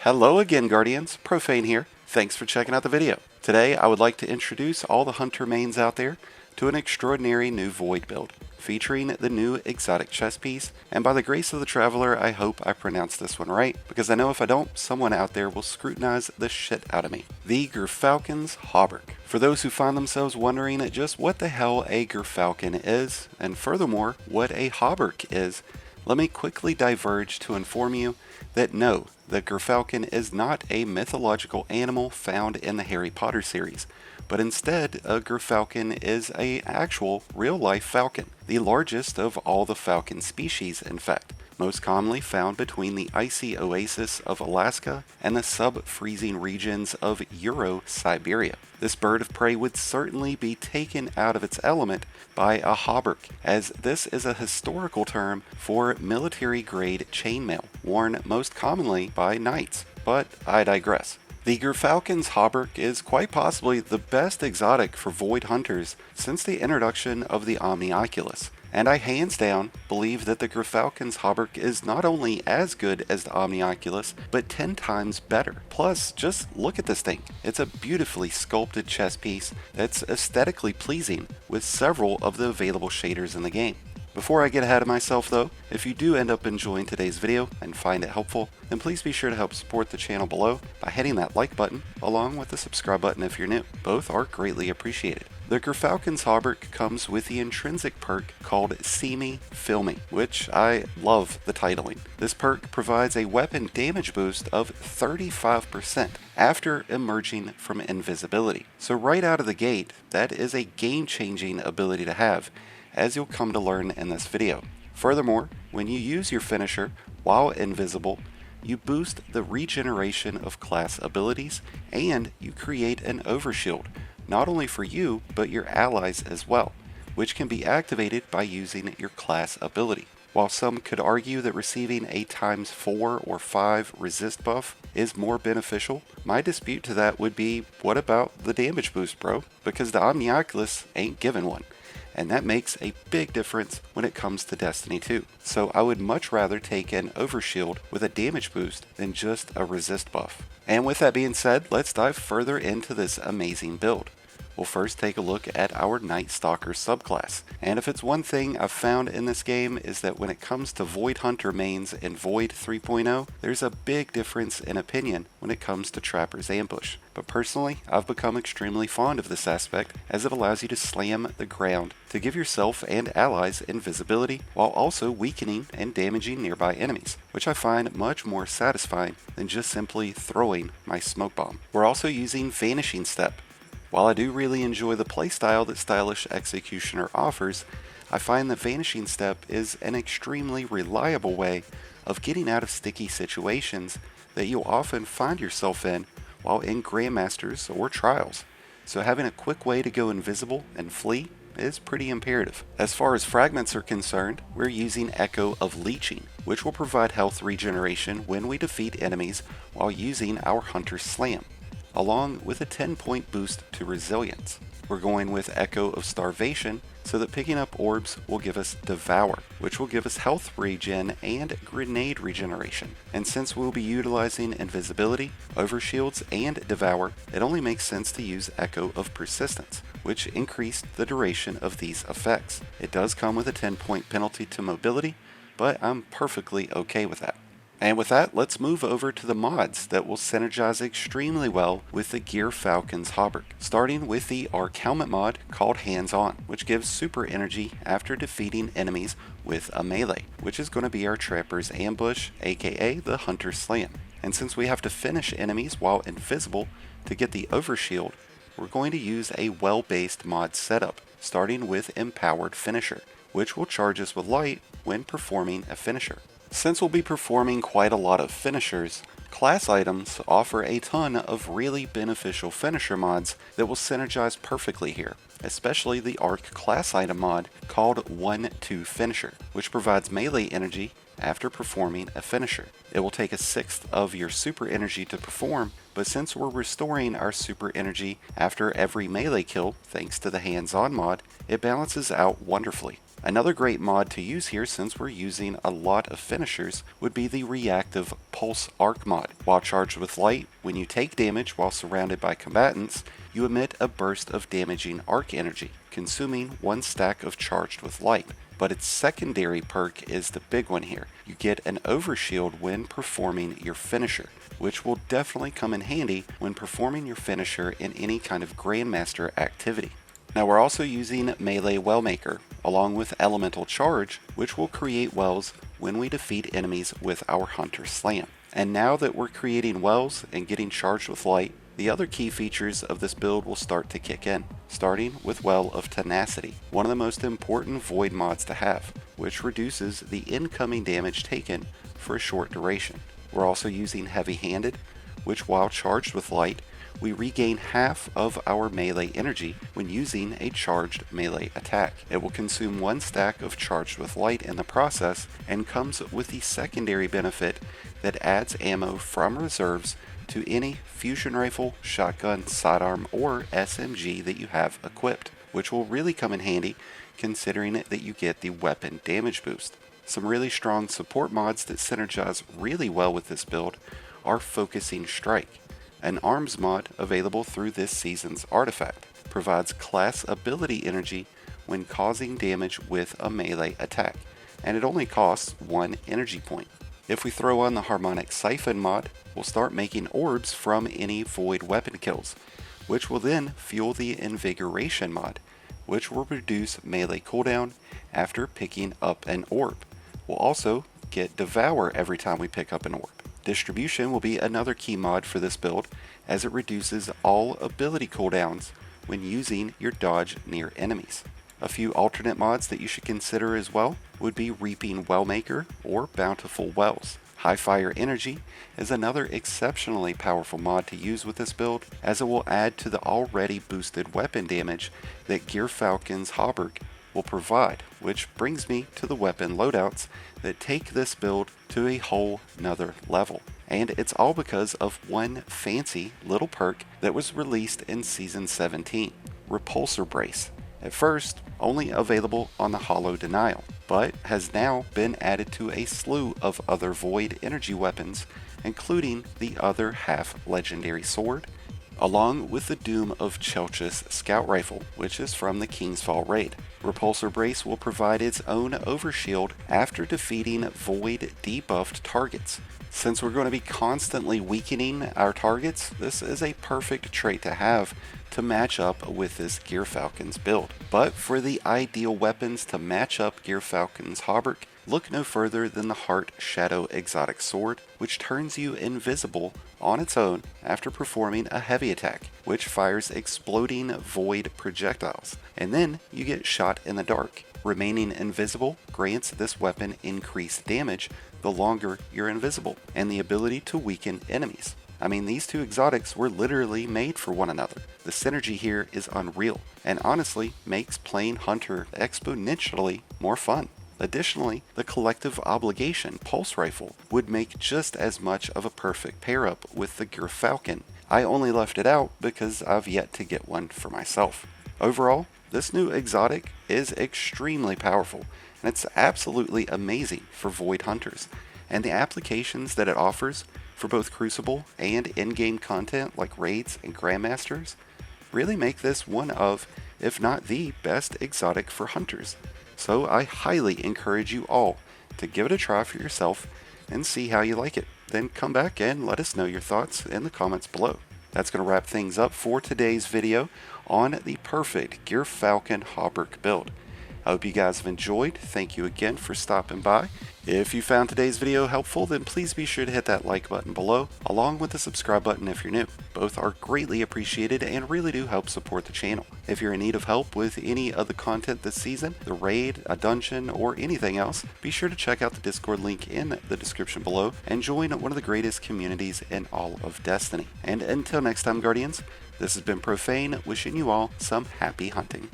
Hello again, Guardians. Profane here. Thanks for checking out the video. Today, I would like to introduce all the hunter mains out there to an extraordinary new Void build, featuring the new exotic chess piece, and by the grace of the Traveler, I hope I pronounced this one right, because I know if I don't, someone out there will scrutinize the shit out of me. The Gyrfalcon'S Hauberk. For those who find themselves wondering just what the hell a Gyrfalcon is, and furthermore, what a Hauberk is, let me quickly diverge to inform you that no, the Gyrfalcon is not a mythological animal found in the Harry Potter series, but instead a Gyrfalcon is an actual real-life falcon, the largest of all the falcon species in fact, most commonly found between the icy oasis of Alaska and the sub-freezing regions of Euro-Siberia. This bird of prey would certainly be taken out of its element by a hauberk, as this is a historical term for military-grade chainmail, worn most commonly by knights, but I digress. The Gyrfalcon'S Hauberk is quite possibly the best exotic for Void hunters since the introduction of the Omnioculus, and I hands down believe that the Gyrfalcon'S Hauberk is not only as good as the Omnioculus, but 10 times better. Plus, just look at this thing. It's a beautifully sculpted chess piece that's aesthetically pleasing with several of the available shaders in the game. Before I get ahead of myself though, if you do end up enjoying today's video and find it helpful, then please be sure to help support the channel below by hitting that like button along with the subscribe button if you're new. Both are greatly appreciated. The Gyrfalcon'S Hauberk comes with the intrinsic perk called See Me, Feel Me, which I love the titling. This perk provides a weapon damage boost of 35% after emerging from invisibility. So right out of the gate, that is a game-changing ability to have, as you'll come to learn in this video. Furthermore, when you use your finisher while invisible, you boost the regeneration of class abilities and you create an overshield, not only for you, but your allies as well, which can be activated by using your class ability. While some could argue that receiving a ×4 or 5 resist buff is more beneficial, my dispute to that would be, what about the damage boost, bro? Because the Omnioculus ain't given one. And that makes a big difference when it comes to Destiny 2. So I would much rather take an overshield with a damage boost than just a resist buff. And with that being said, let's dive further into this amazing build. We'll first take a look at our Night Stalker subclass. And if it's one thing I've found in this game is that when it comes to Void Hunter mains in Void 3.0, there's a big difference in opinion when it comes to Trapper's Ambush. But personally, I've become extremely fond of this aspect as it allows you to slam the ground to give yourself and allies invisibility while also weakening and damaging nearby enemies, which I find much more satisfying than just simply throwing my smoke bomb. We're also using Vanishing Step. While I do really enjoy the playstyle that Stylish Executioner offers, I find that Vanishing Step is an extremely reliable way of getting out of sticky situations that you'll often find yourself in while in Grandmasters or Trials. So having a quick way to go invisible and flee is pretty imperative. As far as fragments are concerned, we're using Echo of Leeching, which will provide health regeneration when we defeat enemies while using our Hunter's Slam, along with a 10-point boost to resilience. We're going with Echo of Starvation so that picking up orbs will give us Devour, which will give us health regen and grenade regeneration. And since we'll be utilizing invisibility, overshields, and Devour, it only makes sense to use Echo of Persistence, which increased the duration of these effects. It does come with a 10-point penalty to mobility, but I'm perfectly okay with that. And with that, let's move over to the mods that will synergize extremely well with the Gyrfalcon'S Hauberk, starting with the Arc Helmet mod called Hands On, which gives super energy after defeating enemies with a melee, which is going to be our Trapper's Ambush, aka the Hunter's Slam. And since we have to finish enemies while invisible to get the overshield, we're going to use a well-based mod setup, starting with Empowered Finisher, which will charge us with light when performing a finisher. Since we'll be performing quite a lot of finishers, class items offer a ton of really beneficial finisher mods that will synergize perfectly here, especially the Arc class item mod called 1-2 Finisher, which provides melee energy after performing a finisher. It will take 1/6 of your super energy to perform, but since we're restoring our super energy after every melee kill thanks to the hands-on mod, it balances out wonderfully. Another great mod to use here, since we're using a lot of finishers, would be the reactive pulse arc mod. While charged with light, when you take damage while surrounded by combatants, you emit a burst of damaging arc energy, consuming 1 stack of charged with light. But its secondary perk is the big one here. You get an overshield when performing your finisher, which will definitely come in handy when performing your finisher in any kind of Grandmaster activity. Now we're also using Melee Wellmaker, along with Elemental Charge, which will create wells when we defeat enemies with our Hunter Slam. And now that we're creating wells and getting charged with light, the other key features of this build will start to kick in, starting with Well of Tenacity, one of the most important Void mods to have, which reduces the incoming damage taken for a short duration. We're also using Heavy Handed, which while charged with light, we regain half of our melee energy when using a charged melee attack. It will consume 1 stack of charged with light in the process, and comes with the secondary benefit that adds ammo from reserves to any fusion rifle, shotgun, sidearm, or SMG that you have equipped, which will really come in handy considering that you get the weapon damage boost. Some really strong support mods that synergize really well with this build are Focusing Strike. An arms mod available through this season's artifact, provides class ability energy when causing damage with a melee attack, and it only costs 1 energy point. If we throw on the Harmonic Siphon mod, we'll start making orbs from any void weapon kills, which will then fuel the Invigoration mod, which will reduce melee cooldown after picking up an orb. We'll also get Devour every time we pick up an orb. Distribution will be another key mod for this build, as it reduces all ability cooldowns when using your dodge near enemies. A few alternate mods that you should consider as well would be Reaping Wellmaker or Bountiful Wells. High Fire Energy is another exceptionally powerful mod to use with this build, as it will add to the already boosted weapon damage that Gyrfalcon'S Hauberk will provide, which brings me to the weapon loadouts that take this build to a whole nother level. And it's all because of one fancy little perk that was released in Season 17, Repulsor Brace. At first, only available on the Hollow Denial, but has now been added to a slew of other Void energy weapons, including the other half-legendary sword, along with the Doom of Chelchis Scout Rifle, which is from the Kingsfall raid. Repulsor Brace will provide its own overshield after defeating Void debuffed targets. Since we're going to be constantly weakening our targets, this is a perfect trait to have to match up with this Gyrfalcon's build. But for the ideal weapons to match up Gyrfalcon'S Hauberk, look no further than the Heart Shadow Exotic Sword, which turns you invisible on its own after performing a heavy attack, which fires exploding void projectiles, and then you get shot in the dark. Remaining invisible grants this weapon increased damage the longer you're invisible, and the ability to weaken enemies. I mean, these two exotics were literally made for one another. The synergy here is unreal, and honestly makes playing Hunter exponentially more fun. Additionally, the Collective Obligation Pulse Rifle would make just as much of a perfect pair-up with the Gyrfalcon. I only left it out because I've yet to get one for myself. Overall, this new exotic is extremely powerful, and it's absolutely amazing for Void Hunters, and the applications that it offers for both Crucible and in-game content like raids and Grandmasters really make this one of, if not the best exotic for hunters. So I highly encourage you all to give it a try for yourself and see how you like it. Then come back and let us know your thoughts in the comments below. That's going to wrap things up for today's video on the perfect Gyrfalcon'S Hauberk build. I hope you guys have enjoyed. Thank you again for stopping by. If you found today's video helpful, then please be sure to hit that like button below, along with the subscribe button if you're new. Both are greatly appreciated and really do help support the channel. If you're in need of help with any of the content this season, the raid, a dungeon, or anything else, be sure to check out the Discord link in the description below and join one of the greatest communities in all of Destiny. And until next time, Guardians, this has been Profane, wishing you all some happy hunting.